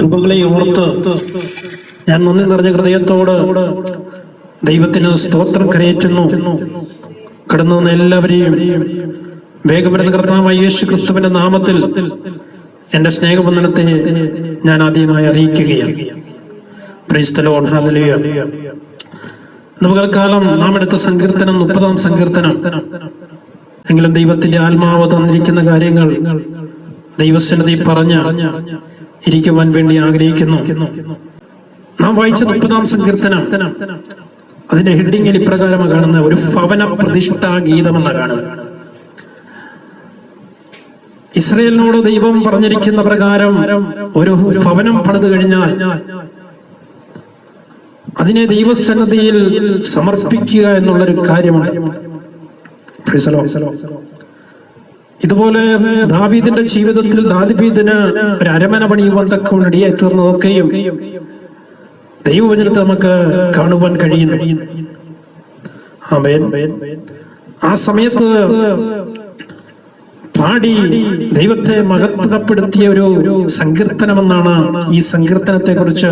കൃപകളെ ഓർത്ത് ഞാൻ നന്ദി നിറഞ്ഞ ഹൃദയത്തോട് ദൈവത്തിന് സ്തോത്രം കരയേറ്റുന്നു. കടന്നു വന്ന എല്ലാവരെയും വേഗം വരുന്ന കർത്താവായ യേശു ക്രിസ്തുവിന്റെ നാമത്തിൽ എന്റെ സ്നേഹവന്ദനത്തെ ഞാൻ ആദ്യമായി അറിയിക്കുകയാണ്. Price the Lord, hallelujah. പകൽക്കാലം നാം എടുത്ത സങ്കീർത്തനം 30-ാം സങ്കീർത്തനം. എങ്കിലും ദൈവത്തിന്റെ ആത്മാവ് തന്നിരിക്കുന്ന കാര്യങ്ങൾ ദൈവസന്നിധി പറഞ്ഞ് ഇരിക്കുവാൻ വേണ്ടി ആഗ്രഹിക്കുന്നു. നാം വായിച്ച 30-ാം സങ്കീർത്തനം, അതിന്റെ ഹെഡിങ്ങിൽ ഇപ്രകാരം കാണുന്ന ഒരു ഭവന പ്രതിഷ്ഠാ ഗീതമെന്ന് കാണുന്നത്. ഇസ്രായേലിനോട് ദൈവം പറഞ്ഞിരിക്കുന്ന പ്രകാരം ഒരു ഭവനം പണിത് കഴിഞ്ഞാൽ അതിനെ ദൈവസന്നിധിയിൽ സമർപ്പിക്കുക എന്നുള്ളൊരു കാര്യമാണ്. ഇതുപോലെ ദാവീദിന്റെ ജീവിതത്തിൽ ദാവീദിന് ഒരു അരമന പണിയുവാൻ തക്കവണ്ണിടയായി തീർന്നതൊക്കെയും ദൈവവചനത്തെ നമുക്ക് കാണുവാൻ കഴിയുന്നു. ആമേൻ. ആ സമയത്ത് പാടി ദൈവത്തെ മഹത്വപ്പെടുത്തിയ ഒരു സങ്കീർത്തനമെന്നാണ് ഈ സങ്കീർത്തനത്തെ കുറിച്ച്,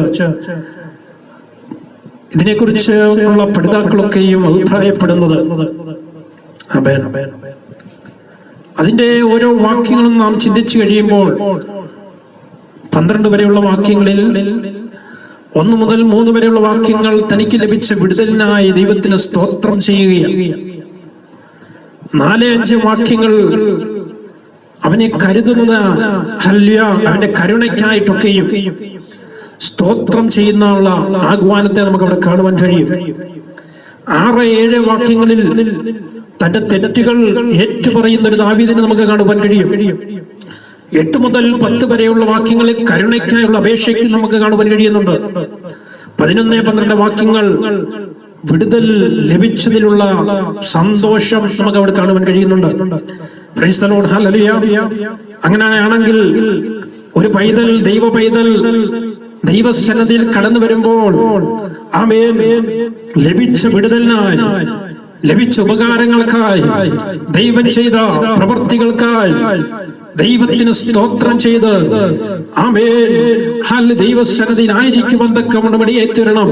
ഇതിനെക്കുറിച്ച് ഉള്ള പഠിതാക്കളൊക്കെയും അഭിപ്രായപ്പെടുന്നത്. ആമേൻ. അതിന്റെ ഓരോ വാക്യങ്ങളും നാം ചിന്തിച്ചു കഴിയുമ്പോൾ 12 വരെയുള്ള വാക്യങ്ങളിൽ 1 മുതൽ 3 വരെയുള്ള വാക്യങ്ങൾ തനിക്ക് ലഭിച്ച വിടുതലിനായി ദൈവത്തിന് സ്തോത്രം ചെയ്യുകയാണ്. 4-5 വാക്യങ്ങൾ അവനെ കരുതുന്നത് ഹല്ലേലൂയ, അവന്റെ കരുണയ്ക്കായിട്ടൊക്കെയും സ്തോത്രം ചെയ്യുന്ന ആഹ്വാനത്തെ നമുക്ക് അവിടെ കാണുവാൻ കഴിയും. 6-7 വാക്യങ്ങളിൽ തന്റെ തെറ്റുകൾ ഏറ്റുപറയുന്ന ഒരു ദാവീദിനെ നമുക്ക് കാണുവാൻ കഴിയും. 8 മുതൽ 10 വരെയുള്ള വാക്യങ്ങളിൽ കരുണയ്ക്കായുള്ള അപേക്ഷയ്ക്ക് നമുക്ക് കാണുവാൻ കഴിയുന്നുണ്ട്. 11-12 വാക്യങ്ങൾ വിടുതൽ ലഭിച്ചതിലുള്ള സന്തോഷം നമുക്ക് അവിടെ കാണുവാൻ കഴിയുന്നുണ്ട്. Price the Lord, hallelujah. അങ്ങനെയാണെങ്കിൽ ഒരു പൈതൽ, ദൈവ പൈതൽ ദൈവസന്നിധിയിൽ കടന്നു വരുമ്പോൾ ആമേൻ, ലഭിച്ച വിടുതലിനായി, ലഭിച്ച ഉപകാരങ്ങൾക്കായി, ദൈവം ചെയ്ത പ്രവൃത്തികൾക്കായി ദൈവത്തിന് സ്തോത്രം ചെയ്ത് ആമേൻ ഹല്ലേലൂയ ദൈവസന്നിധിയിൽ ആയിരിക്കുവാൻ തക്കവണ്ണം ഇടയായിത്തീരണം.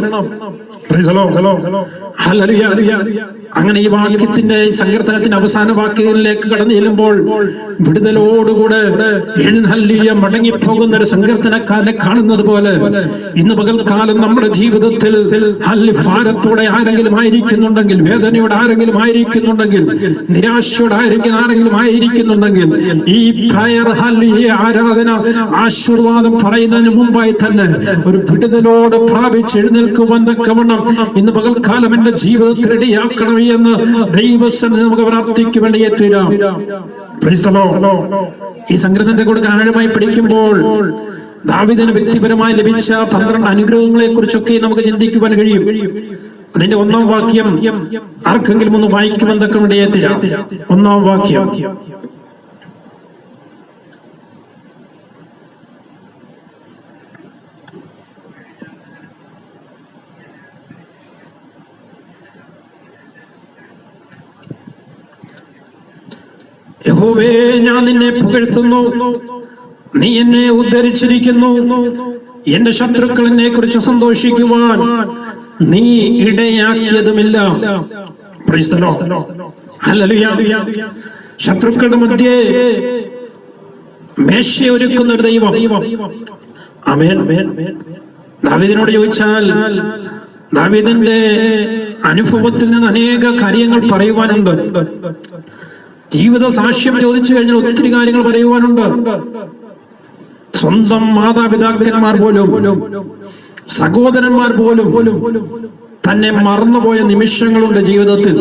പ്രൈസ് ദി ലോർഡ്, ഹല്ലേലൂയ. അങ്ങനെ ഈ വാക്യത്തിന്റെ സങ്കീർത്തനത്തിന്റെ അവസാന വാക്യങ്ങളിലേക്ക് കടന്നു ചെല്ലുമ്പോൾ വിടുതലോടുകൂടെ ഹല്ലേലൂയ മടങ്ങിപ്പോകുന്ന ഒരു സങ്കീർത്തനക്കാരനെ കാണുന്നത് പോലെ ഇന്ന് പകൽക്കാലം നമ്മുടെ ജീവിതത്തിൽ ഭാരത്തോടെ ആരെങ്കിലും ആയിരിക്കുന്നുണ്ടെങ്കിൽ, വേദനയോടെ ആരെങ്കിലും ആയിരിക്കുന്നുണ്ടെങ്കിൽ, നിരാശയോടെ ആരെങ്കിലും ആയിരിക്കുന്നുണ്ടെങ്കിൽ, ഈ പ്രയർ ഹല്ലേലൂയ ആരാധന ആശീർവാദം പറയുന്നതിന് മുമ്പായി തന്നെ ഒരു വിടുതലോട് പ്രാപിച്ച് എഴുന്നേൽക്കുവാൻ തക്കവണ്ണം ഇന്ന് പകൽക്കാലം എന്റെ ജീവിതത്തിൽ ഇടയാക്കണമേ എന്ന് ദൈവസന്നിധിയിൽ നമുക്ക് പ്രാർത്ഥിക്ക് വേണ്ടി എത്തിരാം. ഈ സങ്കീർത്തനത്തെ കൂടെ ആഴമായി പഠിക്കുമ്പോൾ ദാവീദിന് വ്യക്തിപരമായി ലഭിച്ച 12 അനുഗ്രഹങ്ങളെ കുറിച്ചൊക്കെ നമുക്ക് ചിന്തിക്കുവാൻ കഴിയും. അതിന്റെ 1-ാം വാക്യം ആർക്കെങ്കിലും ഒന്ന് വായിക്കുവാൻ തക്ക വേണ്ടി എത്തിരാം. 1-ാം വാക്യം, യഹോവേ, ഞാൻ നിന്നെ പുകഴ്ത്തുന്നു, നീ എന്നെ ഉദ്ധരിച്ചിരിക്കുന്നു. എന്റെ ശത്രുക്കൾ എന്നെ കുറിച്ച് സന്തോഷിക്കുവാൻ നീ ഇടയാക്കിയതുമില്ല. പ്രൈസ് ദി ലോർഡ്, ഹല്ലേലൂയ. ശത്രുക്കളുടെ മധ്യേ മേശ ഒരുക്കുന്ന ഒരു ദൈവം. ആമേൻ. ദാവീദിനോട് ചോദിച്ചാൽ ദാവീദിന്റെ അനുഭവത്തിൽ നിന്ന് അനേക കാര്യങ്ങൾ പറയുവാനുണ്ട്. ജീവിത സാക്ഷ്യം ചോദിച്ചു കഴിഞ്ഞാൽ ഒത്തിരി കാര്യങ്ങൾ പറയുവാനുണ്ട്. സ്വന്തം മാതാപിതാക്കന്മാർ പോലും, സഹോദരന്മാർ പോലും തന്നെ മറന്നുപോയ നിമിഷങ്ങളുണ്ട് ജീവിതത്തിൽ.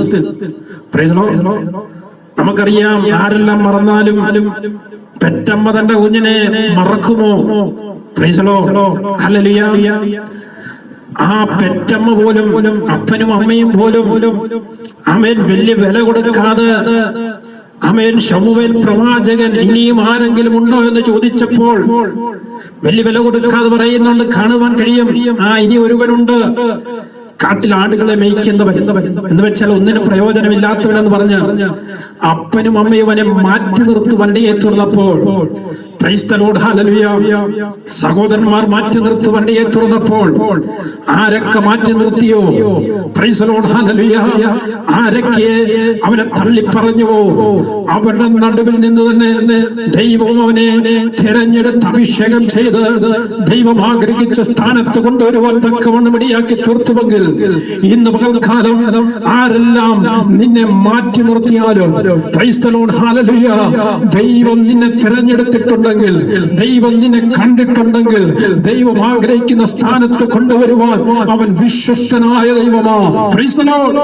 നമുക്കറിയാം, ആരെല്ലാം മറന്നാലും പെറ്റമ്മ തന്റെ കുഞ്ഞിനെ മറക്കുമോ? ഹല്ലേലൂയ. ആ പെറ്റമ്മ പോലും, അപ്പനും അമ്മയും പോലും ആമേൻ വലിയ വില കൊടുക്കാതെ ആമേൻ ശമൂവേൽ പ്രവാചകൻ ഇനിയും ആരെങ്കിലും ഉണ്ടോ എന്ന് ചോദിച്ചപ്പോൾ വലിയ വില കൊടുക്കാതെ പറയുന്നുണ്ട്, കാണുവാൻ കഴിയും, ഇനി ഒരുവനുണ്ട്, കാട്ടിൽ ആടുകളെ മേയ്ക്കുന്നവൻ എന്ന് വെച്ചാൽ ഒന്നിനും പ്രയോജനമില്ലാത്തവനെന്ന് പറഞ്ഞ് അപ്പനും അമ്മയും അവനെ മാറ്റി നിർത്തുവാൻ ഇടയായി തീർന്നപ്പോൾ പ്രൈസ് ദി ലോർഡ്, ഹല്ലേലൂയ. സഹോദരന്മാർ മാറ്റി നിർത്തി വണ്ടിയെ തുറന്നപ്പോൾ ആരൊക്കെ മാറ്റി നിർത്തിയോ, പ്രൈസ് ദി ലോർഡ്, ഹല്ലേലൂയ, ആരൊക്കെ അവനെ തള്ളിപ്പറഞ്ഞുവോ അവരുടെ നടുവിൽ നിന്ന് തന്നെ ദൈവം അവനെ തിരഞ്ഞെടുത്ത് അഭിഷേകം ചെയ്ത് ദൈവം ആഗ്രഹിച്ച സ്ഥാനത്ത് കൊണ്ടുവരുവാൻ തക്കവണ്ണം ഇടയാക്കി തീർത്തുവെങ്കിൽ ഇന്ന് പകൽക്കാലം ആരെല്ലാം നിന്നെ മാറ്റി നിർത്തിയാലും, പ്രൈസ് ദി ലോർഡ്, ഹല്ലേലൂയ, ദൈവം നിന്നെ തിരഞ്ഞെടുത്തിട്ടുണ്ടെങ്കിൽ, ദൈവം നിന്നെ കണ്ടിട്ടുണ്ടെങ്കിൽ, ദൈവം ആഗ്രഹിക്കുന്ന സ്ഥാനത്ത് കൊണ്ടുവരുവാൻ അവൻ വിശ്വസ്തനായ ദൈവമാ. പ്രൈസ് ദി ലോർഡ്,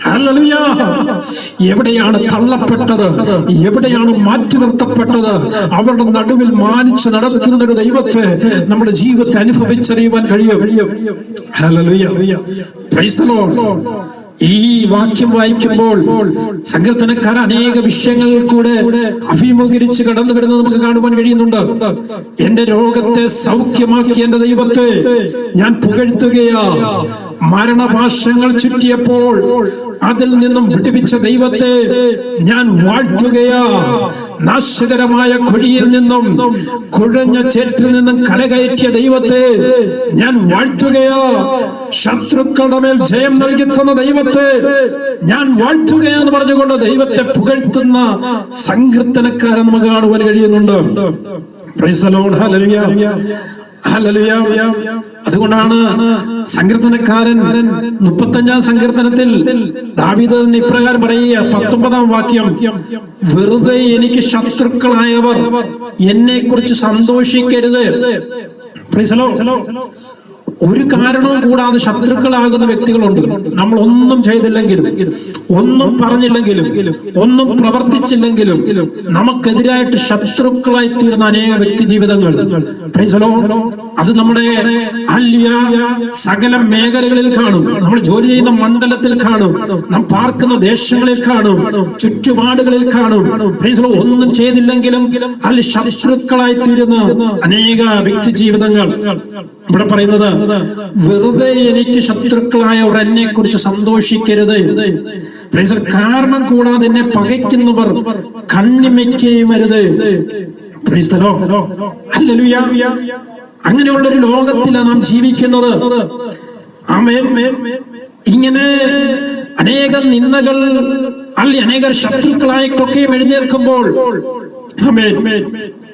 ഹല്ലേലൂയ. എവിടെയാണ് തള്ളപ്പെട്ടത്, എവിടെയാണ് മാറ്റി നിർത്തപ്പെട്ടത്, അവരുടെ നടുവിൽ മാനിച്ച് നടത്തുന്ന ഒരു ദൈവത്തെ നമ്മുടെ ജീവിതത്തെ അനുഭവിച്ചറിയുവാൻ കഴിയും. Hallelujah, praise the Lord. ഈ വാക്യം വായിക്കുമ്പോൾ സങ്കീർത്തനക്കാർ അനേക വിഷയങ്ങൾ കൂടെ അഭിമുഖീകരിച്ച് കടന്നു വരുന്നത് നമുക്ക് കാണുവാൻ കഴിയുന്നുണ്ട്. എന്റെ രോഗത്തെ സൗഖ്യമാക്കിയ എന്റെ ദൈവത്തെ ഞാൻ പുകഴ്ത്തുകയാ. മരണപാശങ്ങൾ ചുറ്റിയപ്പോൾ അതിൽ നിന്നും വിടുവിച്ച ദൈവത്തെ ഞാൻ വാഴ്ത്തുകയാ. നാശകരമായ കുഴിയിൽ നിന്നും കുഴഞ്ഞ ചേറ്റിൽ നിന്നും കരകയറ്റിയ ദൈവത്തെ ഞാൻ വാഴ്ത്തുകയാ. ശത്രുക്കളുടെ മേൽ ജയം നൽകി തന്ന ദൈവത്തെ ഞാൻ വാഴ്ത്തുകയാന്ന് പറഞ്ഞുകൊണ്ട് ദൈവത്തെ പുകഴ്ത്തുന്ന സങ്കീർത്തനക്കാരെ നമുക്ക് കാണുവാൻ കഴിയുന്നുണ്ട്. Price the Lord, hallelujah, hallelujah. അതുകൊണ്ടാണ് സങ്കീർത്തനക്കാരൻ 35-ാം സങ്കീർത്തനത്തിൽ ദാവീദ് ഇപ്രകാരം പറയുക, 19-ാം വാക്യം, വെറുതെ എനിക്ക് ശത്രുക്കളായവർ എന്നെ കുറിച്ച് സന്തോഷിക്കരുത്. Price the Lord. ഒരു കാരണവും കൂടാതെ ശത്രുക്കളാകുന്ന വ്യക്തികളുണ്ട്. നമ്മൾ ഒന്നും ചെയ്തില്ലെങ്കിലും, ഒന്നും പറഞ്ഞില്ലെങ്കിലും, ഒന്നും പ്രവർത്തിച്ചില്ലെങ്കിലും നമുക്കെതിരായിട്ട് ശത്രുക്കളായി തീർന്ന അനേക വ്യക്തി ജീവിതങ്ങൾ, അത് നമ്മുടെ സകല മേഖലകളിൽ കാണും. നമ്മൾ ജോലി ചെയ്യുന്ന മണ്ഡലത്തിൽ കാണും, നാം പാർക്കുന്ന ദേശങ്ങളിൽ കാണും, ചുറ്റുപാടുകളിൽ കാണും. ഒന്നും ചെയ്തില്ലെങ്കിലും അതിൽ ശത്രുക്കളായി തീരുന്ന അനേക വ്യക്തി ജീവിതങ്ങൾ. ഇവിടെ പറയുന്നത്, വെറുതെ എനിക്ക് ശത്രുക്കളായവർ എന്നെ കുറിച്ച് സന്തോഷിക്കരുത്. കാരണം കൂടാതെ എന്നെ പകയ്ക്കുന്നവർ കണ്ണിമയ്ക്കുകയും അരുത്. ഹല്ലേലൂയ. അങ്ങനെയുള്ളൊരു ലോകത്തിലാണ് നാം ജീവിക്കുന്നത്. ആമേൻ. ഇങ്ങനെ അനേകം നിന്ദകൾ അനേക ശത്രുക്കളായിട്ടൊക്കെ എഴുന്നേൽക്കുമ്പോൾ ആമേൻ,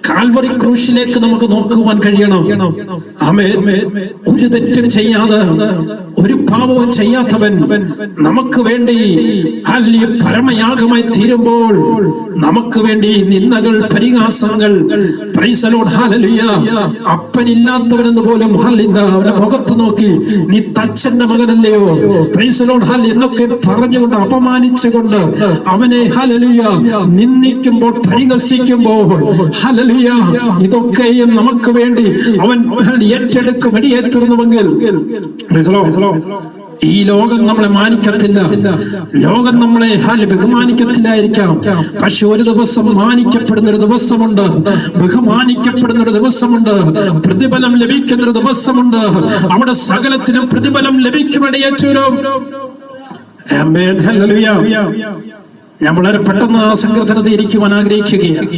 കാൽവറി ക്രൂശിലേക്ക് നമുക്ക് നോക്കുവാൻ കഴിയണം. ആമേൻ. ഒരു തെറ്റും ചെയ്യാതെ, ഒരു പാപവും ചെയ്യാത്തവൻ നമുക്ക് വേണ്ടി പരമയാഗമായി തീരുമ്പോൾ നമുക്ക് വേണ്ടി നിന്ദകൾ, പരിഹാസങ്ങൾ, പ്രൈസ് ദി ലോർഡ്, ഹല്ലേലൂയ, അപ്പനില്ലാത്തവനെന്ന് പോലും അവന്റെ മുഖത്ത് നോക്കി നീ തച്ചന്റെ മകനല്ലയോ, പ്രൈസ് ദി ലോർഡ്, ഹല്ലേലൂയ എന്നൊക്കെ പറഞ്ഞുകൊണ്ട് അപമാനിച്ചുകൊണ്ട് അവനെ ഹല്ലേലൂയ നിന്ദിക്കുമ്പോൾ, പരിഹസിക്കുമ്പോൾ, ഹല്ലേലൂയ, ഇതൊക്കെയും നമുക്ക് വേണ്ടി അവൻ ഏറ്റെടുക്കും വെടിയേറ്റുന്നുവെങ്കിൽ ഈ ലോകം നമ്മളെ മാനിക്കത്തില്ല, ലോകം നമ്മളെ ബഹുമാനിക്കത്തില്ലായിരിക്കാം. പക്ഷെ ഒരു ദിവസം മാനിക്കപ്പെടുന്ന ഒരു ദിവസമുണ്ട്, ബഹുമാനിക്കപ്പെടുന്ന ഒരു ദിവസമുണ്ട്, പ്രതിഫലം ലഭിക്കുന്ന ഒരു ദിവസമുണ്ട്. അവിടെ സകലത്തിനും പ്രതിഫലം ലഭിക്കുമെടിയേറ്റൂരും. ആമേൻ, ഹല്ലേലൂയ. ഞാൻ വളരെ പെട്ടെന്ന് ആ സങ്കീർത്തനത്തിൽ ഇരിക്കുവാൻ ആഗ്രഹിക്കുകയാണ്.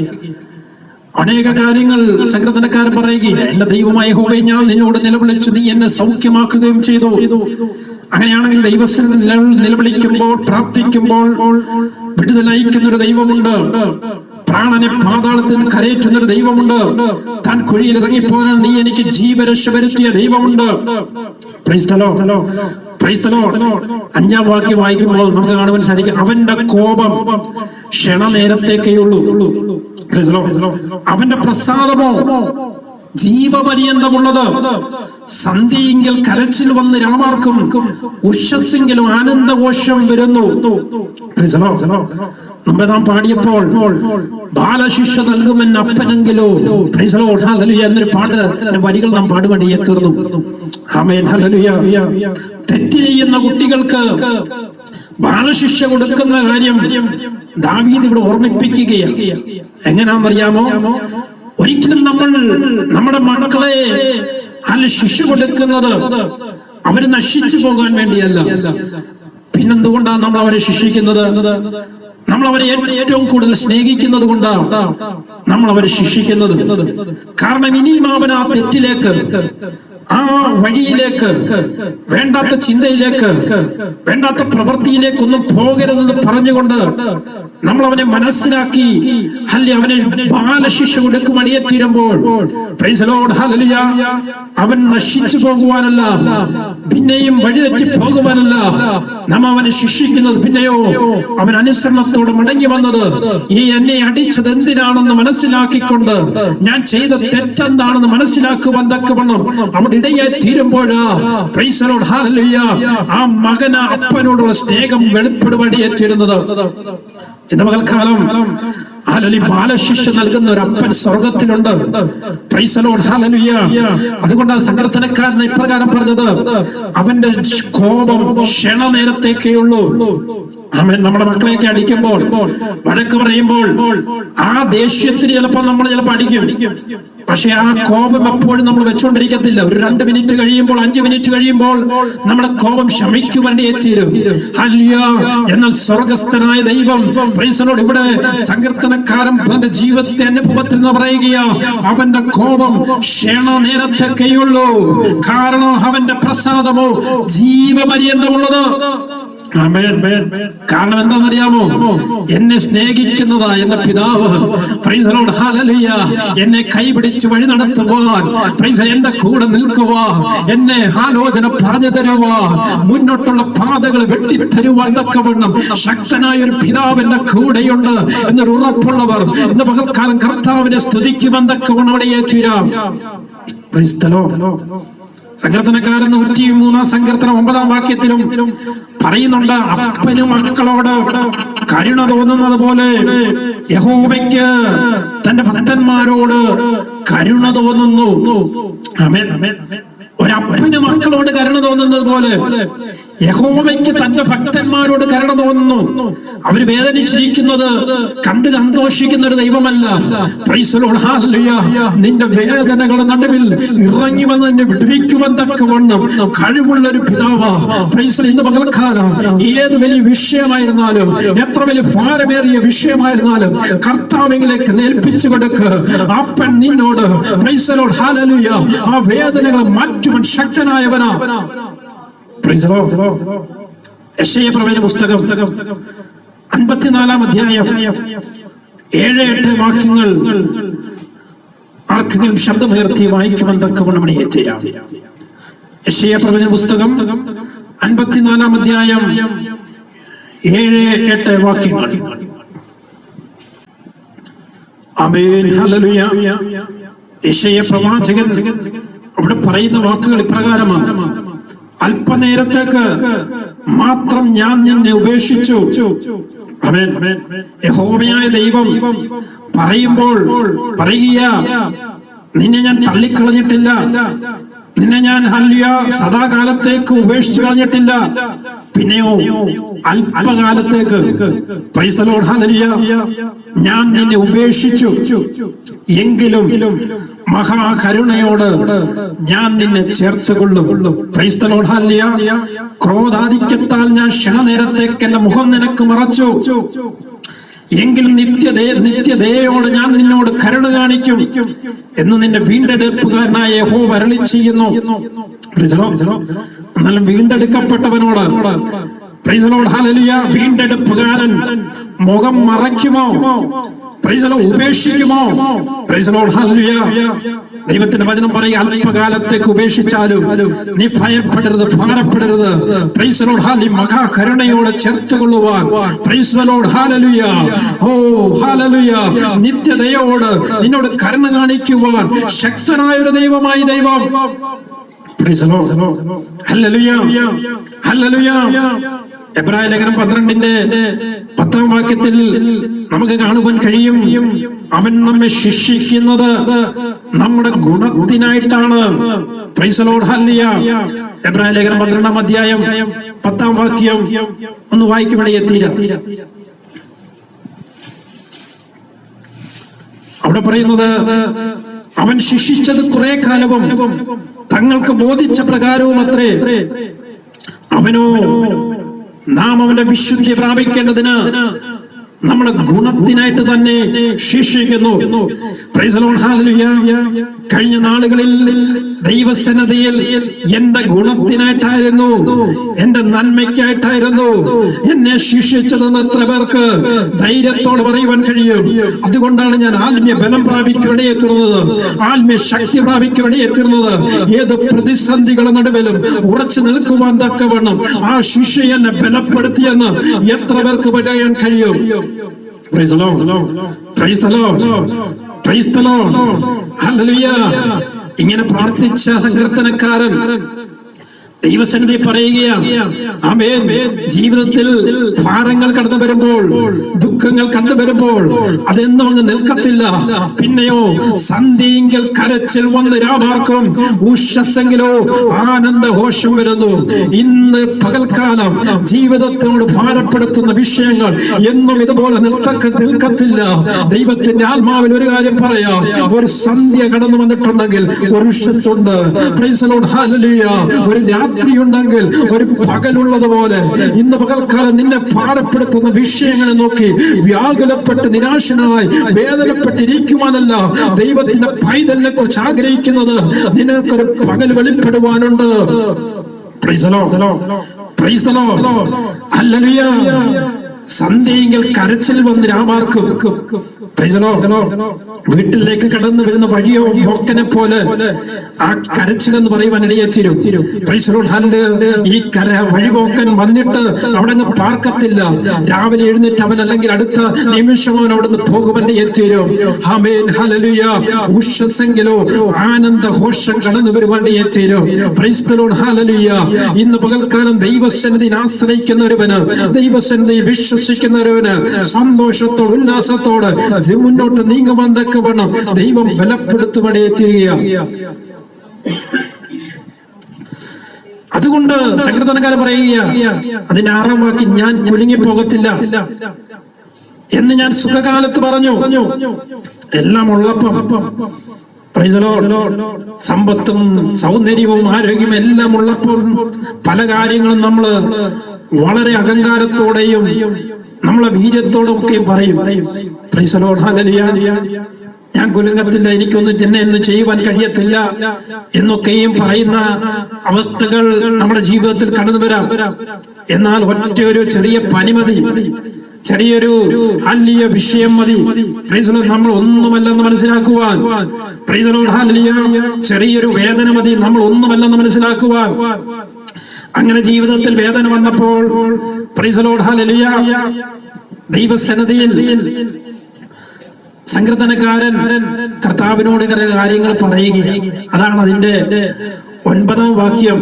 അനേക കാര്യങ്ങൾ സങ്കീർത്തനക്കാരൻ പറയുകയാണ്, എന്റെ ദൈവമായ യഹോവേ, ഞാൻ നിന്നോട് നിലവിളിച്ചു, നീ എന്നെ സൗഖ്യമാക്കുകയും ചെയ്തു. അങ്ങനെയാണെങ്കിൽ ദൈവത്തിന് നിലവിളിക്കുമ്പോൾ, പ്രാർത്ഥിക്കുമ്പോൾ വിടുതലയക്കുന്ന ഒരു ദൈവമുണ്ട്. പ്രാണനെ പാതാളത്തിൽ കരയേറ്റുന്ന ഒരു ദൈവമുണ്ട്. താൻ കുഴിയിൽ ഇറങ്ങിപ്പോകാൻ നീ എനിക്ക് ജീവരക്ഷ വരുത്തിയ ദൈവമുണ്ട്. Price the Lord, praise the Lord. 5-ാം വാക്യം വായിക്കുമ്പോൾ നമുക്ക് കാണുവാൻ സാധിക്കും, അവന്റെ കോപം ക്ഷണനേരത്തേക്കേ ഉള്ളൂ. അവന്റെ പ്രസാദമോ ജീവപര്യന്തമുള്ളത്. സന്ധ്യയെങ്കിൽ കരച്ചിൽ വന്ന് രാമാർക്കും, ഉഷസ്സെങ്കിലും ആനന്ദഘോഷം വരുന്നു. മുമ്പ് നാം പാടിയപ്പോൾ ബാലശിക്ഷ നൽകുമെന്ന് അപ്പനെങ്കിലോ, എന്നൊരു വരികൾ നാം പാടുവേണ്ടി തീർന്നു. ആമേൻ, ഹല്ലേലൂയ. തെറ്റ് ചെയ്യുന്ന കുട്ടികൾക്ക് ബാലശിക്ഷ കൊടുക്കുന്ന കാര്യം ദാവീദ് ഇവിടെ ഓർമ്മിപ്പിക്കുകയാണ്. എങ്ങനാന്നറിയാമോ? ഒരിക്കലും നമ്മൾ നമ്മുടെ മക്കളെ ശിക്ഷ കൊടുക്കുന്നത് അവര് നശിച്ചു പോകാൻ വേണ്ടിയല്ല. പിന്നെന്തുകൊണ്ടാണ് നമ്മൾ അവരെ ശിക്ഷിക്കുന്നത്? നമ്മൾ അവരെ ഏറ്റവും കൂടുതൽ സ്നേഹിക്കുന്നത് കൊണ്ടാണ്. നമ്മൾ അവരെ ശിക്ഷിക്കുന്നത്. കാരണം ഇനിയും അവൻ ആ തെറ്റിലേക്ക്, ആ വഴിയിലേക്ക്, വേണ്ടാത്ത ചിന്തയിലേക്ക്, വേണ്ടാത്ത പ്രവൃത്തിയിലേക്കൊന്നും പോകരുതെന്ന് പറഞ്ഞുകൊണ്ട് നമ്മൾ അവനെ മനസ്സിലാക്കി അല്ലെ അവനെ ബാലശിക്ഷ കൊടുക്കും അടിയെത്തീരുമ്പോൾ അവൻ നശിച്ചു പോകുവാനല്ല, പിന്നെയും വഴിതെറ്റി പോകുവാനല്ല നാം അവനെ ശിക്ഷിക്കുന്നത്. പിന്നെയോ അവൻ അനുസരണത്തോടെ മടങ്ങി വന്നത് ഈ എന്നെ അടിച്ചത് എന്തിനാണെന്ന് മനസ്സിലാക്കിക്കൊണ്ട് ഞാൻ ചെയ്ത തെറ്റെന്താണെന്ന് മനസ്സിലാക്കുവാൻ തക്കവണ്ണം അവിടെ ഇടയായി തീരുമ്പോഴാ ആ മകന് അപ്പനോടുള്ള സ്നേഹം വെളിപ്പെടുവാടിയായി തീരുന്നത്. ഇന്ന് പകൽക്കാലം ബാലശിക്ഷ നൽകുന്ന ഒരു അപ്പൻ സ്വർഗത്തിലുണ്ട്. അതുകൊണ്ടാണ് സങ്കീർത്തനക്കാരൻ ഇപ്രകാരം പറഞ്ഞത്, അവന്റെ കോപം ക്ഷണനേരത്തേക്കേ ഉള്ളൂ. നമ്മുടെ മക്കളെയൊക്കെ അടിക്കുമ്പോൾ, വഴക്ക് പറയുമ്പോൾ ആ ദേഷ്യത്തിന് ചിലപ്പോൾ നമ്മൾ അടിക്കും. പക്ഷെ ആ കോപം എപ്പോഴും നമ്മൾ വെച്ചുകൊണ്ടിരിക്കത്തില്ല. ഒരു 2 മിനിറ്റ് കഴിയുമ്പോൾ, 5 മിനിറ്റ് കഴിയുമ്പോൾ നമ്മുടെ കോപം ശമിക്കുവാൻ എത്തിരും. എന്നാൽ സ്വർഗസ്ഥനായ ദൈവം ഇവിടെ സങ്കീർത്തനക്കാരൻ തന്റെ ജീവിതത്തെ അനുഭവത്തിൽ നിന്ന് പറയുകയാ, അവന്റെ കോപം ക്ഷണനേരത്തേക്കേയുള്ളൂ. കാരണം അവന്റെ പ്രസാദമോ ജീവപര്യന്തമുള്ളത്. കാരണം എന്താണെന്നറിയാമോ? എന്നെ സ്നേഹിക്കുന്നതാ എന്റെ പിതാവ്. എന്നെ കൈപിടിച്ച് വഴി നടത്തുവാൻ, എന്റെ കൂടെ നിൽക്കുവാൻ, എന്നെ ആലോചന പറഞ്ഞു തരുവാൻ, മുന്നോട്ടുള്ള പാതകൾ വെട്ടിത്തരുവാൻ തക്കവണ്ണം ശക്തനായ ഒരു പിതാവ് എന്റെ കൂടെയുണ്ട് എന്നൊരു ഉറപ്പുള്ളവർ ഇന്ന് പകൽക്കാലം കർത്താവിനെ സ്തുതിക്കുവാൻ തക്കവണ്ണം അവിടെ ഏറ്റുരാം. സങ്കീർത്തനക്കാരൻ 103 സങ്കീർത്തനം 9 വാക്യത്തിലും പറയുന്നുണ്ട്, അപ്പന് മക്കളോട് കരുണ തോന്നുന്നത് പോലെ യഹോവയ്ക്ക് തന്റെ ഭക്തന്മാരോട് കരുണ തോന്നുന്നു. ഒരപ്പന് മക്കളോട് കരുണ തോന്നുന്നത് പോലെ യഹോവയ്ക്ക് തന്റെ ഭക്തന്മാരോട് കരുണ തോന്നുന്നു. അവര് വേദനിച്ചിരിക്കുന്നത് കണ്ട് സന്തോഷിക്കുന്ന ഒരു ദൈവമല്ല. നിന്റെ വേദനകളുടെ നടുവിൽ ഇറങ്ങി വന്ന് നിന്നെ വിടുവിക്കുവാൻ തക്കവണ്ണം കഴിവുള്ള ഒരു പിതാവാ. ഇന്ന് പകൽക്കാലം ഏത് വലിയ വിഷയമായിരുന്നാലും, എത്ര വലിയ ഭാരമേറിയ വിഷയമായിരുന്നാലും കർത്താവിലേക്ക് ഏൽപ്പിച്ചു കൊടുക്ക്. അപ്പൻ നിന്നോട് ആ വേദനകളെ മാറ്റുവാൻ ശക്തനായവനാ. യെശയ്യാപ്രവചന പുസ്തകം 54 അധ്യായം 7-8 വാക്യങ്ങൾ ആർക്കെങ്കിലും ശബ്ദമുയർത്തി വായിക്കുവാൻ തക്കവണ്ണം എത്തിരാം. യെശയ്യാപ്രവചന പുസ്തകം 54 അധ്യായം 7-8 വാക്യങ്ങൾ. ആമേൻ, ഹല്ലേലൂയ. യെശയ്യാ പ്രവാചകൻ അവിടെ പറയുന്ന വാക്കുകൾ ഇപ്രകാരമാണ്: അല്പനേരത്തേക്ക് മാത്രം ഞാൻ നിന്നെ ഉപേക്ഷിച്ചു. യഹോവയായ ദൈവം പറയുമ്പോൾ പറയുക, നിന്നെ ഞാൻ തള്ളിക്കളഞ്ഞിട്ടില്ല, നിന്നെ ഞാൻ സദാകാലത്തേക്ക് ഉപേക്ഷിച്ചു കളഞ്ഞിട്ടില്ല. പിന്നെയോ അല്പകാലത്തേക്ക് ഞാൻ നിന്നെ ഉപേക്ഷിച്ചു, എങ്കിലും മഹാകരുണയോട് ഞാൻ നിന്നെ ചേർത്തുകൊള്ളും. ക്രോധാധിക്യത്താൽ ഞാൻ ക്ഷണനേരത്തേക്ക് എന്റെ മുഖം നിനക്ക് മറച്ചു, എങ്കിലും നിത്യതയോട് ഞാൻ നിന്നോട് കരുണ കാണിക്കും എന്ന് നിന്റെ വീണ്ടെടുപ്പുകാരനായ യഹോവ അരുളി ചെയ്യുന്നു. എന്നാലും വീണ്ടെടുക്കപ്പെട്ടവനോട് വീണ്ടെടുപ്പുകാരൻ മുഖം മറയ്ക്കുമോ? ഉപേക്ഷിക്കുമോ? ദൈവത്തിന്റെ വചനം പറയുക, അല്പകാലത്തേക്ക് ഉപേക്ഷിച്ചാലും നീ ഭയപ്പെടരുത്, ഭാരപ്പെടരുത്. മഹാകരുണയോടെ ചേർത്തുകൊള്ളുവാൻ നിത്യതയോട് നിന്നോട് കരുണ കാണിക്കുവാൻ ശക്തനായ ഒരു ദൈവമായി ദൈവം. എബ്രായ ലേഖനം 12-10 വാക്യത്തിൽ നമുക്ക് കാണുവാൻ കഴിയും, അവൻ നമ്മെ ശിക്ഷിക്കുന്നത് നമ്മുടെ ഗുണത്തിനായിട്ടാണ്. എബ്രായ ലേഖനം 12 അധ്യായം 10 വാക്യം ഒന്ന് വായിക്കുവാനേ തീരാ. അവിടെ പറയുന്നത്, അവൻ ശിക്ഷിച്ചത് കുറെ കാലവും തങ്ങൾക്ക് ബോധിച്ച പ്രകാരവും അത്രേ. അവനോ നാം അവന്റെ വിശുദ്ധി പ്രാപിക്കേണ്ടതിന് നമ്മളെ ഗുണത്തിനായിട്ട് തന്നെ ശിക്ഷിക്കുന്നു. പ്രൈസ് ദി ലോർഡ്, ഹല്ലേലൂയ. കഴിഞ്ഞ നാളുകളിൽ ദൈവസന്നിധിയിൽ എന്റെ ഗുണത്തിനായിട്ടായിരുന്നു, എന്റെ നന്മയ്ക്കായിട്ടായിരുന്നു എന്നെ ശിക്ഷിച്ചതെന്ന് എത്ര പേർക്ക് ധൈര്യത്തോടെ പറയുവാൻ കഴിയും? അതുകൊണ്ടാണ് ഞാൻ ആത്മീയ ബലം പ്രാപിക്കുവാനിടയെ തീർന്നത്, ആത്മീയ ശക്തി പ്രാപിക്കുവാനിടയെ തീർന്നത്. ഏത് പ്രതിസന്ധികളുടെ നടുവിലും ഉറച്ചു നിൽക്കുവാൻ തക്കവണ്ണം ആ ശിക്ഷ എന്നെ ബലപ്പെടുത്തിയെന്ന് എത്ര പേർക്ക് പറയാൻ കഴിയും? Praise the Lord. Praise the Lord. Praise the Lord. Hallelujah. ഇങ്ങനെ പ്രാർത്ഥിച്ച സങ്കീർത്തനക്കാരൻ ദൈവസന്നിധി പറയുകയാണ്, ആമേൻ, ജീവിതത്തിൽ ഭാരങ്ങൾ കടന്നു വരുമ്പോൾ, ദുഃഖങ്ങൾ കടന്നു വരുമ്പോൾ അതെന്നും അങ്ങ് നിൽക്കത്തില്ല. പിന്നെയോ സന്ധ്യയെങ്കിൽ കരച്ചിൽ വന്ന് രാമാർക്കും, ഉഷസ്സെങ്കിലോ ആനന്ദഘോഷം വരുന്നു. ഇന്ന് പകൽക്കാലം ജീവിതത്തിനോട് ഭാരപ്പെടുത്തുന്ന വിഷയങ്ങൾ എന്നും ഇതുപോലെ നിൽക്കത്തില്ല. ദൈവത്തിന്റെ ആത്മാവിൽ ഒരു കാര്യം പറയാം, ഒരു സന്ധ്യ കടന്നു വന്നിട്ടുണ്ടെങ്കിൽ ഒരു ഉഷസ്സുണ്ട്. പ്രൈസ് ദി ലോർഡ്, ഹല്ലേലൂയ. ഒരു രാത്രി ഉണ്ടെങ്കിൽ ഒരു പകലുള്ളതുപോലെ ഇന്ന് പകൽക്കാലം നിന്നെ ഭാരപ്പെടുത്തുന്ന വിഷയങ്ങളെ നോക്കി വ്യാകുലപ്പെട്ട് നിരാശനായി വേദനപ്പെട്ടിരിക്കുവാനല്ല ദൈവത്തിന്റെ പൈതലിനെ കുറിച്ച് ആഗ്രഹിക്കുന്നത്. നിനക്കൊരു പകൽ വെളിപ്പെടുവാനുണ്ട്. Praise the Lord, praise the Lord, ഹല്ലേലൂയ. സന്ധ്യയെങ്കിൽ കരച്ചിൽ വന്ന് രാമാർക്കും. വീട്ടിലേക്ക് കടന്നു വരുന്ന വഴിയോ പോക്കനെ പോലെ ആ കരച്ചിൽ എന്ന് പറയുവാൻ ഇടയെത്തിരും. ഈ വഴിപോക്കൻ വന്നിട്ട് അവിടെ നിന്ന് പാർക്കത്തില്ല. രാവിലെ എഴുന്നേറ്റ് അവൻ അല്ലെങ്കിൽ അടുത്ത നിമിഷം അവൻ അവിടെ നിന്ന് പോകുവാൻ ഇടയെത്തിരും. ആമേൻ, ഹല്ലേലൂയ. ഉഷസ്സെങ്കിലോ ആനന്ദഘോഷം കടന്നു വരുവാൻ ഇടയെത്തിരും. പ്രൈസ് ദി ലോർഡ്, ഹല്ലേലൂയ. ഇന്ന് പകൽക്കാലം ദൈവസന്നിധിയിൽ ആശ്രയിക്കുന്നവന്, ദൈവസന്നിധിയിൽ വിശ്വസിക്കുന്നവന് സന്തോഷത്തോട് ഉല്ലാസത്തോട് മുന്നോട്ട് നീങ്ങുവാൻ തക്കവണ്ണം ദൈവം ബലപ്പെടുത്തുവാനേ തീരുക. അതുകൊണ്ട് സങ്കീർത്തനക്കാരൻ പറയുക, അതിന്റെ 6-ാം വാക്യം, ഞാൻ കുലുങ്ങിപ്പോകത്തില്ല എന്ന് ഞാൻ സുഖകാലത്ത് പറഞ്ഞു. എല്ലാം ഉള്ളപ്പം, സമ്പത്തും സൗന്ദര്യവും ആരോഗ്യവും എല്ലാം ഉള്ളപ്പോൾ പല കാര്യങ്ങളും നമ്മള് വളരെ അഹങ്കാരത്തോടെയും നമ്മളെ വീര്യത്തോടും ഒക്കെ പറയും, ഞാൻ കുലുങ്ങത്തില്ല, എനിക്കൊന്നും എന്നെ എന്ന് ചെയ്യുവാൻ കഴിയത്തില്ല എന്നൊക്കെയും പറയുന്ന അവസ്ഥകൾ നമ്മുടെ ജീവിതത്തിൽ കടന്നു വരാം. എന്നാൽ ഒറ്റ ഒരു ചെറിയ പനി മതി, ചെറിയൊരു വലിയ വിഷയം മതി, നമ്മൾ ഒന്നുമല്ലെന്ന് മനസ്സിലാക്കുവാൻ. ചെറിയൊരു വേദന മതി, നമ്മൾ ഒന്നുമല്ലെന്ന് മനസ്സിലാക്കുവാൻ. അങ്ങനെ ജീവിതത്തിൽ വേദന വന്നപ്പോൾ പ്രൈസ് ദി ലോർഡ്, ഹല്ലേലൂയ, ദൈവസന്നിധിയിൽ സങ്കീർത്തനക്കാരൻ കർത്താവിനോട് കാര്യങ്ങൾ പറയുകയാണ്. അതാണ് അതിന്റെ 9-ാം വാക്യം.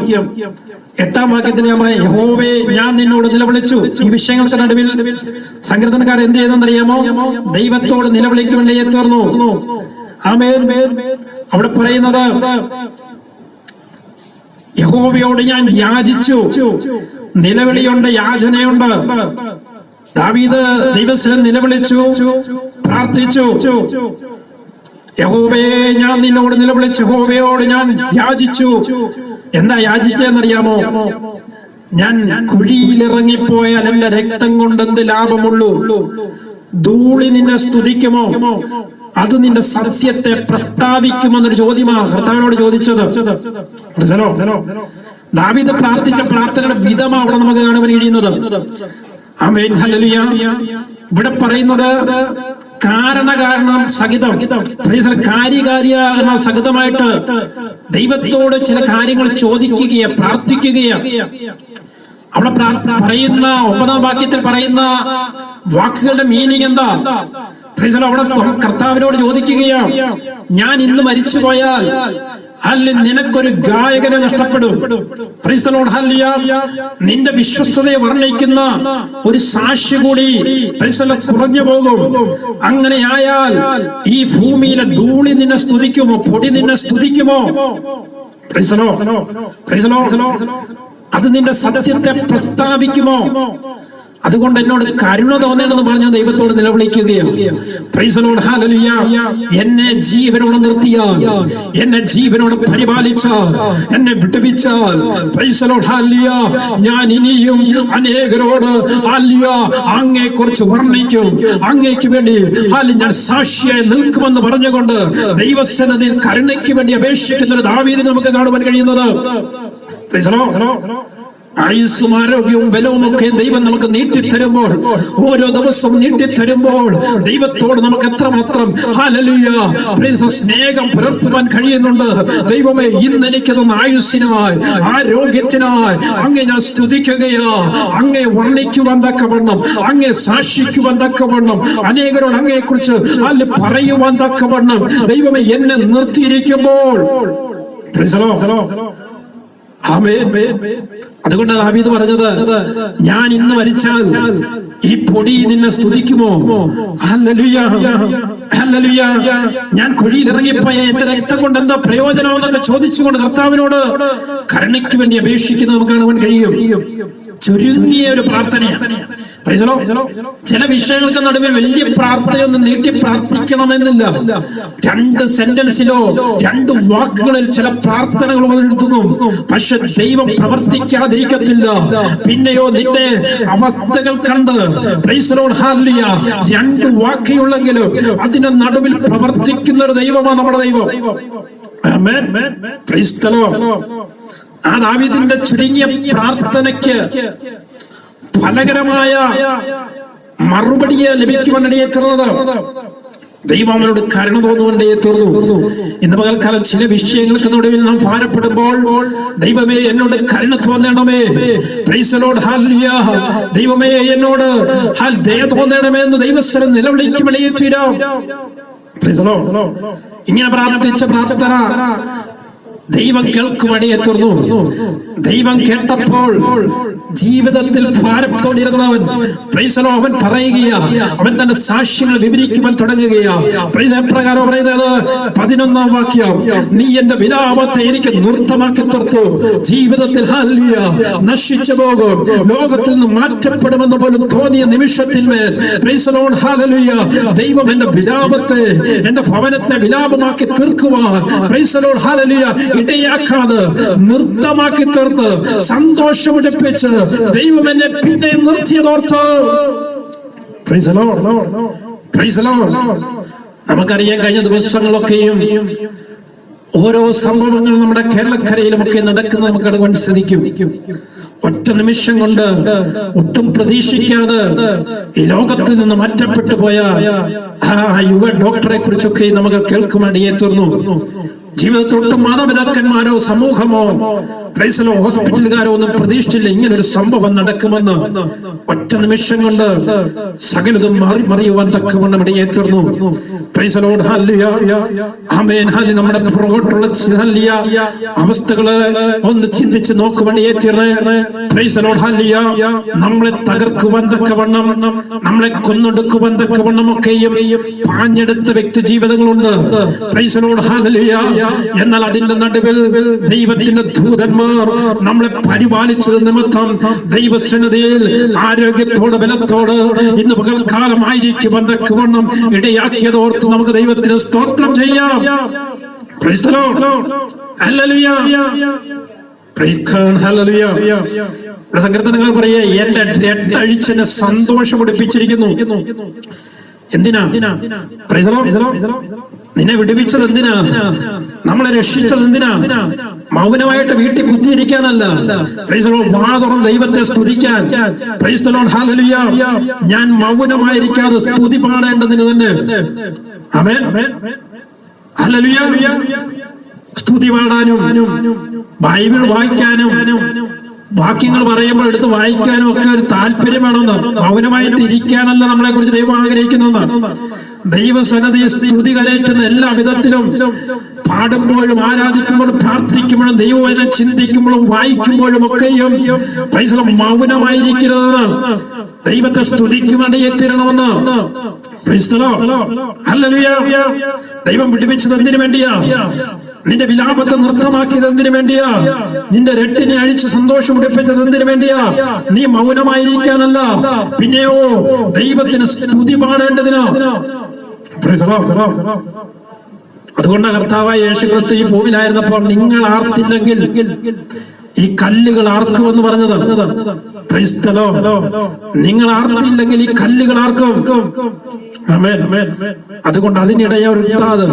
8-ാം വാക്യത്തിൽ ഞാൻ പറയാം, യഹോവേ, ഞാൻ നിന്നോട് നിലവിളിച്ചു. ഈ വിഷയങ്ങൾക്ക് നടുവിൽ സങ്കീർത്തനക്കാരൻ എന്ത് ചെയ്തെന്നറിയാമോ? ദൈവത്തോട് നിലവിളിക്കുവാൻ തീർന്നു. ആമേൻ. അവിടെ പറയുന്നത്, യഹോവയോട് ഞാൻ യാചിച്ചു. നിലവിളിയുണ്ട്, യാചനയുണ്ട്. ദാവീദ് ദൈവസന്നിധിയിൽ നിലവിളിച്ചു, പ്രാർത്ഥിച്ചു. യഹോവേ, ഞാൻ നിന്നോട് നിലവിളിച്ചു, യഹോവയോട് ഞാൻ യാചിച്ചു. എന്താ യാചിച്ചെന്നറിയാമോ? ഞാൻ കുഴിയിലിറങ്ങിപ്പോയാൽ എന്റെ രക്തം കൊണ്ട് എന്ത് ലാഭമുള്ളൂ? ധൂളി നിന്നെ സ്തുതിക്കുമോ? അത് നിന്റെ സത്യത്തെ പ്രസ്താവിക്കുമെന്നൊരു ചോദ്യമാണ് കർത്താവിനോട് ചോദിച്ചത്. ദാവീദ് പ്രാർത്ഥിച്ച പ്രാർത്ഥനയുടെ വിധമാണ് അവിടെ നമുക്ക് കാണുവാൻ കഴിയുന്നത്. ആമേൻ, ഹല്ലേലൂയ. ഇവിടെ പറയുന്നത് കാരണം സഹിതം, കാര്യകാര്യ സഹിതമായിട്ട് ദൈവത്തോട് ചില കാര്യങ്ങൾ ചോദിക്കുകയോ പ്രാർത്ഥിക്കുകയോ. അവിടെ പറയുന്ന 9-ാം വാക്യത്തിൽ പറയുന്ന വാക്കുകളുടെ മീനിങ് എന്താ? അവിടെ കർത്താവിനോട് ചോദിക്കുകയോ, ഞാൻ ഇന്ന് മരിച്ചു പോയാൽ നിനക്കൊരു ഗായകനെ നഷ്ടപ്പെടും. നിന്റെ വിശ്വസ്തതയെ വർണ്ണിക്കുന്ന ഒരു സാക്ഷി കൂടി കുറഞ്ഞു പോകും. അങ്ങനെയായാൽ ഈ ഭൂമിയിലെ ധൂളി നിന്നെ സ്തുതിക്കുമോ? പൊടി നിന്നെ സ്തുതിക്കുമോ? അത് നിന്റെ സത്യത്തെ പ്രസ്താവിക്കുമോ? അതുകൊണ്ട് എന്നോട് കരുണ തോന്നണമെന്ന് പറഞ്ഞ ദൈവത്തോട് നിലവിളിക്കുകയാണ്. പ്രൈസ് ദി ലോർഡ്, ഹല്ലേലൂയ. എന്നെ ജീവനോടെ നിർത്തിയാൽ, എന്നെ ജീവനോടെ പരിപാലിച്ചാൽ, എന്നെ വിടുവിച്ചാൽ, പ്രൈസ് ദി ലോർഡ്, ഹല്ലേലൂയ, ഞാൻ ഇനിയും അനേകരോട് ഹല്ലേലൂയ അങ്ങയെ കുറിച്ച് വർണ്ണിക്കും, അങ്ങേക്ക് വേണ്ടി ഞാൻ സാക്ഷിയായി നിൽക്കുമെന്ന് പറഞ്ഞുകൊണ്ട് ദൈവസന്നിധിയിൽ കരുണയ്ക്ക് വേണ്ടി അപേക്ഷിക്കുന്ന ഒരു ദാവീദിനെ നമുക്ക് കാണുവാൻ കഴിയുന്നത്. Price the Lord. ആയുസ്സും ആരോഗ്യവും ബലവും ഒക്കെ ദൈവം നമുക്ക് നീട്ടിത്തരുമ്പോൾ, ഓരോ ദിവസവും നീട്ടിത്തരുമ്പോൾ ദൈവത്തോട് നമുക്ക് എത്രമാത്രം ഹല്ലേലൂയ സ്നേഹം പുലർത്തുവാൻ കഴിയുന്നുണ്ട്. ദൈവമേ, ഇന്ന് എനിക്ക് തന്ന ആയുസ്സിനായി, ആരോഗ്യത്തിനായി അങ്ങേ ഞാൻ സ്തുതിക്കുകയാ. അങ്ങേ വർണ്ണിക്കുവാൻ തക്കവണ്ണം, അങ്ങേ സാക്ഷിക്കുവാൻ തക്കവണ്ണം, അനേകരോട് അങ്ങയെ കുറിച്ച് പറയുവാൻ തക്കവണ്ണം ദൈവമേ എന്നെ നിർത്തിയിരിക്കുമ്പോൾ, അതുകൊണ്ട് ദാവീദ് പറഞ്ഞത്, ഞാൻ ഇന്ന് മരിച്ചാൽ ഈ പൊടി നിന്നെ സ്തുതിക്കുമോ? Hallelujah, hallelujah. ഞാൻ കുഴിയിൽ ഇറങ്ങിപ്പോയ എന്റെ രക്തം കൊണ്ട് എന്താ പ്രയോജനം എന്നൊക്കെ ചോദിച്ചുകൊണ്ട് കർത്താവിനോട് കരുണയ്ക്ക് വേണ്ടി അപേക്ഷിക്കുന്നത് നമുക്ക് കാണുവാൻ കഴിയും. ചുരുങ്ങിയ ഒരു പ്രാർത്ഥനയാണ്. ചില വിഷയങ്ങൾക്ക് നടുവിൽ വലിയ പ്രാർത്ഥനയൊന്നും നീട്ടി പ്രാർത്ഥിക്കണമെന്നില്ല. 2 സെന്റൻസിലോ 2 വാക്കുകളിൽ ചില പ്രാർത്ഥനകൾ എഴുതുന്നു. പക്ഷെ ദൈവം പ്രവർത്തിക്കാതിരിക്കത്തില്ല. പിന്നെയോ നിന്റെ അവസ്ഥകൾ കണ്ട് 2 വാക്കുകളെങ്കിലും അതിന്റെ നടുവിൽ പ്രവർത്തിക്കുന്ന ഒരു ദൈവമാണ് നമ്മുടെ ദൈവം. ആ ദാവീദിന്റെ ചുരുങ്ങിയ പ്രാർത്ഥനയ്ക്ക് ഫലകരമായ മറുപടിയെ ലഭിക്കുവാനിടയെ തീർന്നത് ദൈവം അവനോട് കരുണ തോന്നുകൊണ്ടേ തീർന്നു. ഇന്ന് പകൽക്കാലം ചില വിഷയങ്ങൾക്ക് നടുവിൽ നാം ഭാരപ്പെടുമ്പോൾ, ദൈവമേ എന്നോട് കരുണ തോന്നണമേ, പ്രൈസ് ദി ലോർഡ്, ഹല്ലേലൂയ, ദൈവമേ എന്നോട് ദയ തോന്നണമേ എന്ന് ദൈവസ്ഥലം നിലവിളിക്കുമിടയെ തീരാം. Praise the Lord. ഇങ്ങനെ പ്രാർത്ഥിച്ച പ്രാർത്ഥന ദൈവം കേൾക്കുമടിയെ തീർന്നു. ദൈവം കേട്ടപ്പോൾ ജീവിതത്തിൽ ഭാരത്തോടിരുന്നവൻ അവൻ പറയുകയാ, അവൻ തന്റെ സാക്ഷ്യങ്ങൾ വിവരിക്കുവാൻ തുടങ്ങുകയാ. പ്രകാരം പറയുന്നത് 11-ാം വാക്യം, നീ എന്റെ വിലാപത്തെ എനിക്ക് നൃത്തമാക്കി തീർത്തു. ജീവിതത്തിൽ ഹല്ലേലൂയ നശിച്ചു പോകും, ലോകത്തിൽ നിന്ന് മാറ്റപ്പെടുമെന്ന് പോലും തോന്നിയ നിമിഷത്തിന്മേൽ ഹല്ലേലൂയ ദൈവം എന്റെ വിലാപത്തെ, എന്റെ ഭവനത്തെ വിലാപമാക്കി തീർക്കുവാൻ ഹല്ലേലൂയ ഇടയാക്കാതെ നൃത്തമാക്കി തീർത്ത് സന്തോഷമുടിപ്പിച്ച് ദൈവം എന്നെ പിന്നെ നിർത്തിയതോർത്ത്. Praise the Lord, praise the Lord. നമുക്കറിയാം, കഴിഞ്ഞ ദിവസങ്ങളൊക്കെയും ഓരോ സംഭവങ്ങൾ നമ്മുടെ കേരളക്കരയിലുമൊക്കെ നടക്കുന്നത് നമുക്ക് കാണുവാൻ സാധിക്കും. ഒറ്റ നിമിഷം കൊണ്ട് ഒട്ടും പ്രതീക്ഷിക്കാതെ ഈ ലോകത്തിൽ നിന്ന് മാറ്റപ്പെട്ടു പോയ ആ യുവ ഡോക്ടറെ കുറിച്ചൊക്കെ നമുക്ക് കേൾക്കുവാനിടയെ തീർന്നു. ജീവിതത്തിലൊട്ടും മാതാപിതാക്കന്മാരോ സമൂഹമോ ഹോസ്പിറ്റലുകാരോ ഒന്നും പ്രതീക്ഷിച്ചില്ല ഇങ്ങനൊരു സംഭവം നടക്കുമെന്ന്. ഒറ്റ നിമിഷം കൊണ്ട് സകലതും മറിയുവാൻ തക്കവണ്ണം ഇടയെ തീർന്നു. നമ്മുടെ പുറകോട്ടുള്ള അവസ്ഥകള് ഒന്ന് ചിന്തിച്ച് നോക്കുവാനിടയെ തീർന്ന് നമ്മളെ തകർക്കുവാൻ തക്കവണ്ണം, നമ്മളെ കൊന്നൊടുക്കുവാൻ തക്കവണ്ണം ഒക്കെയും പാഞ്ഞെടുത്ത വ്യക്തി ജീവിതങ്ങളുണ്ട്. എന്നാൽ അതിന്റെ നടുവിൽ ദൈവത്തിന്റെ ദൂതന്മാർ നമ്മളെ പരിപാലിച്ചത് നിമിത്തം ദൈവസന്നിധിയിൽ ആരോഗ്യത്തോട് ബലത്തോട് ഇന്ന് പകൽക്കാലമായിരിക്കും തക്കവണ്ണം ഇടയാക്കിയതോർത്ത് നമുക്ക് ദൈവത്തിന് സ്തോത്രം ചെയ്യാം. Price the Lord, hallelujah, praise God, hallelujah. സങ്കീർത്തനങ്ങൾ പറയുക, എന്റെ രട്ടഴിച്ചെന്നെ സന്തോഷം പഠിപ്പിച്ചിരിക്കുന്നു. എന്തിനാ? Price the Lord. നിന്നെ വിടുവിച്ചത് എന്തിനാ? നമ്മളെ രക്ഷിച്ചത് എന്തിനാ? മൗനമായിട്ട് വീട്ടിൽ കുത്തിയിരിക്കാനല്ല, വാ തുറന്ന് ദൈവത്തെ സ്തുതിക്കാൻ. പ്രൈസ് ദി ലോർഡ്, ഹല്ലേലൂയ. ഞാൻ മൗനമായിരിക്കാതെ സ്തുതി പാടേണ്ടതിന് തന്നെ. ആമേൻ, ഹല്ലേലൂയ. സ്തുതി പാടാനും ബൈബിൾ വായിക്കാനും വാക്യങ്ങൾ പറയുമ്പോൾ എടുത്ത് വായിക്കാനും ഒക്കെ ഒരു താല്പര്യം വേണമെന്ന്. മൗനമായിട്ട് ഇരിക്കാനല്ല നമ്മളെ കുറിച്ച് ദൈവം ആഗ്രഹിക്കുന്നതാണ്. ദൈവസന്നിധിയെ സ്തുതി കരയറ്റുന്ന എല്ലാ വിധത്തിലും പാടുമ്പോഴും ആരാധിക്കുമ്പോഴും പ്രാർത്ഥിക്കുമ്പോഴും ദൈവവചനം ചിന്തിക്കുമ്പോഴും വായിക്കുമ്പോഴും ഒക്കെയും മൗനമായിരിക്കരുതെന്ന്, ദൈവത്തെ സ്തുതിക്കുവാനിടയെ തീരണമെന്ന്. ഹല്ലേലൂയ. ദൈവം വിടുവിച്ചത് എന്തിനു വേണ്ടിയാ? നിന്റെ വിലാപത്തെ നൃത്തമാക്കിയത് എന്തിനു വേണ്ടിയാ? നിന്റെ രട്ടിനെ അഴിച്ച് സന്തോഷം ഉടിപ്പിച്ചത് എന്തിനു വേണ്ടിയാ? നീ മൗനമായിരിക്കാനല്ല, പിന്നെയോ ദൈവത്തിന് സ്തുതി പാടേണ്ടതിനാ. അതുകൊണ്ട് കർത്താവായ യേശുക്രിസ്തു ഈ ഭൂമിയിലായിരുന്നപ്പോൾ നിങ്ങൾ ആർത്തില്ലെങ്കിൽ ഈ കല്ലുകൾ ആർക്കുമെന്ന് പറഞ്ഞത്. നിങ്ങൾ ആർത്തില്ലെങ്കിൽ ഈ കല്ലുകൾ ആർക്കും. അതുകൊണ്ട് അതിനിടയൊരുത്താതെ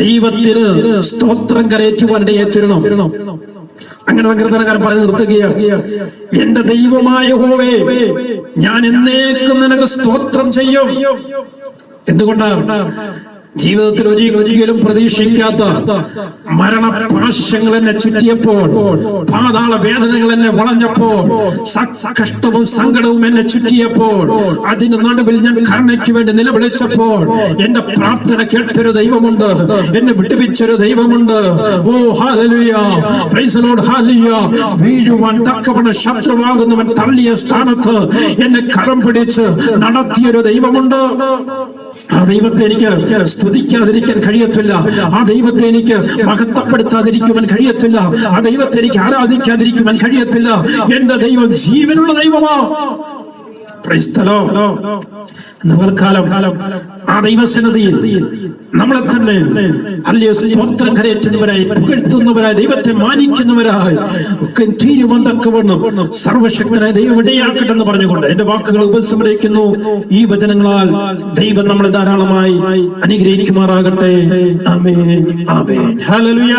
ദൈവത്തിന് സ്തോത്രം കരയേറ്റുവാൻ ഏറ്റിരണം. അങ്ങനെ സങ്കീർത്തനക്കാരൻ പറഞ്ഞു നിർത്തുകയാണ്, എന്റെ ദൈവമായ യഹോവേ, ഞാൻ എന്നേക്കും നിനക്ക് സ്തോത്രം ചെയ്യും. എന്തുകൊണ്ടാണ്? ജീവിതത്തിൽ ഒരിക്കലും പ്രതീക്ഷിക്കാത്ത മരണപാശങ്ങൾ എന്നെ ചുറ്റിയപ്പോൾ, പാതാള വേദനകൾ എന്നെ വളഞ്ഞപ്പോൾ, കഷ്ടവും സങ്കടവും എന്നെ ചുറ്റിയപ്പോൾ, അതിന് നടുവിൽ ഞാൻ കരുണയ്ക്ക് വേണ്ടി നിലവിളിച്ചപ്പോൾ എന്റെ പ്രാർത്ഥന കേട്ടൊരു ദൈവമുണ്ട്, എന്നെ വിട്ടുപിച്ചൊരു ദൈവമുണ്ട്. ഓ ഹല്ലേലൂയ, പ്രൈസ് ദി ലോർഡ്, ഹല്ലേലൂയ. വീഴുവാൻ തക്കവണ്ണം ശത്രുവാകുന്നവൻ തള്ളിയ സ്ഥാനത്ത് എന്നെ കരം പിടിച്ച് നടത്തിയൊരു ദൈവമുണ്ട്. ആ ദൈവത്തെ എനിക്ക് സ്തുതിക്കാതിരിക്കാൻ കഴിയത്തില്ല. ആ ദൈവത്തെ എനിക്ക് മഹത്വപ്പെടുത്താതിരിക്കുവാൻ കഴിയത്തില്ല. ആ ദൈവത്തെ എനിക്ക് ആരാധിക്കാതിരിക്കുവാൻ കഴിയത്തില്ല. എന്റെ ദൈവം ജീവനുള്ള ദൈവമാ. ആ ദൈവസന്നിധിയിൽ നമ്മളെ തന്നെ അല്ലയോ സ്തോത്രം കരയേറ്റുന്നവരായി, പുകഴ്ത്തുന്നവരായി, ദൈവത്തെ മാനിക്കുന്നവരായി തീരുമാനത്തക്കവണ്ണം സർവശക്തനായ ദൈവം ഇടയാക്കട്ടെ എന്ന് പറഞ്ഞുകൊണ്ട് എന്റെ വാക്കുകൾ ഉപസംഹരിക്കുന്നു. ഈ വചനങ്ങളാൽ ദൈവം നമ്മളെ ധാരാളമായി അനുഗ്രഹിക്കുമാറാകട്ടെ. ആമേൻ, ആമേൻ, ഹല്ലേലൂയ.